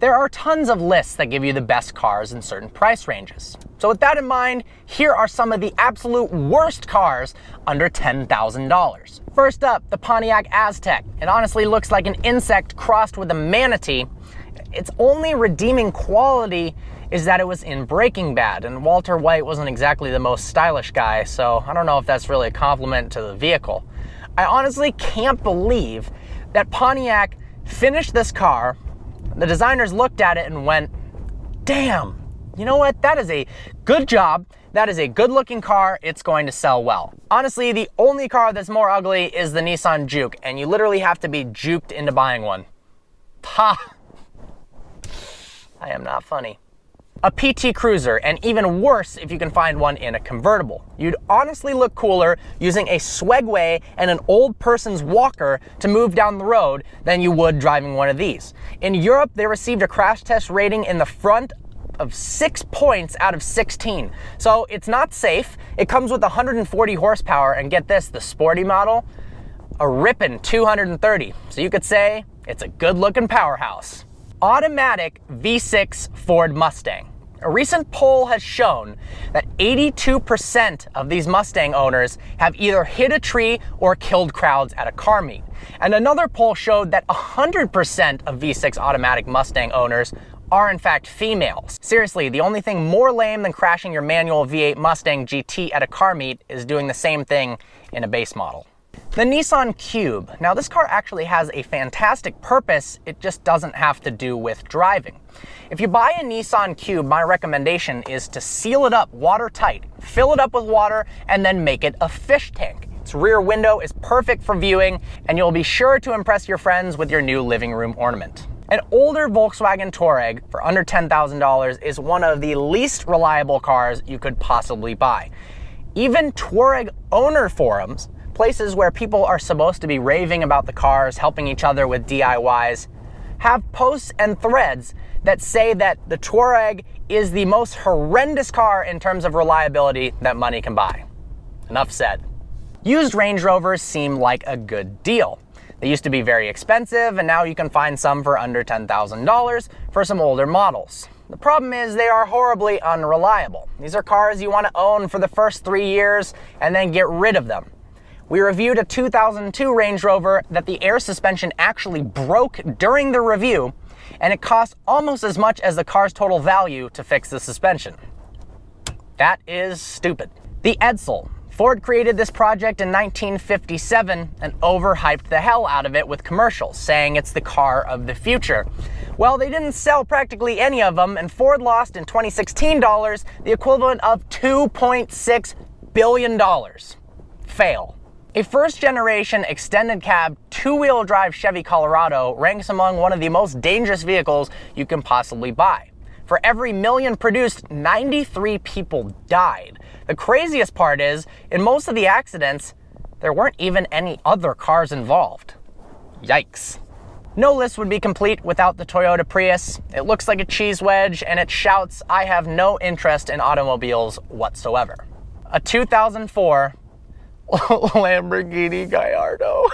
There are tons of lists that give you the best cars in certain price ranges. So with that in mind, here are some of the absolute worst cars under $10,000. First up, the Pontiac Aztek. It honestly looks like an insect crossed with a manatee. Its only redeeming quality is that it was in Breaking Bad, and Walter White wasn't exactly the most stylish guy, so I don't know if that's really a compliment to the vehicle. I honestly can't believe that Pontiac finished this car. The designers looked at it and went, damn, you know what? That is a good job. That is a good looking car. It's going to sell well. Honestly, the only car that's more ugly is the Nissan Juke, and you literally have to be juked into buying one. Ha! I am not funny. A PT Cruiser, and even worse if you can find one in a convertible. You'd honestly look cooler using a Swagway and an old person's walker to move down the road than you would driving one of these. In Europe, they received a crash test rating in the front of 6 points out of 16. So it's not safe. It comes with 140 horsepower, and get this, the sporty model, a ripping 230. So you could say it's a good looking powerhouse. Automatic V6 Ford Mustang. A recent poll has shown that 82% of these Mustang owners have either hit a tree or killed crowds at a car meet. And another poll showed that 100% of V6 automatic Mustang owners are in fact females. Seriously, the only thing more lame than crashing your manual V8 Mustang GT at a car meet is doing the same thing in a base model. The Nissan Cube. Now this car actually has a fantastic purpose, it just doesn't have to do with driving. If you buy a Nissan Cube, my recommendation is to seal it up watertight, fill it up with water, and then make it a fish tank. Its rear window is perfect for viewing, and you'll be sure to impress your friends with your new living room ornament. An older Volkswagen Touareg for under $10,000 is one of the least reliable cars you could possibly buy. Even Touareg owner forums, places where people are supposed to be raving about the cars, helping each other with DIYs, have posts and threads that say that the Touareg is the most horrendous car in terms of reliability that money can buy. Enough said. Used Range Rovers seem like a good deal. They used to be very expensive, and now you can find some for under $10,000 for some older models. The problem is they are horribly unreliable. These are cars you want to own for the first 3 years and then get rid of them. We reviewed a 2002 Range Rover that the air suspension actually broke during the review, and it cost almost as much as the car's total value to fix the suspension. That is stupid. The Edsel. Ford created this project in 1957 and overhyped the hell out of it with commercials, saying it's the car of the future. Well, they didn't sell practically any of them, and Ford lost in 2016 dollars the equivalent of $2.6 billion. Fail. A first-generation extended cab two-wheel drive Chevy Colorado ranks among one of the most dangerous vehicles you can possibly buy. For every million produced, 93 people died. The craziest part is, in most of the accidents, there weren't even any other cars involved. Yikes. No list would be complete without the Toyota Prius. It looks like a cheese wedge, and it shouts, "I have no interest in automobiles whatsoever." A 2004 Lamborghini Gallardo.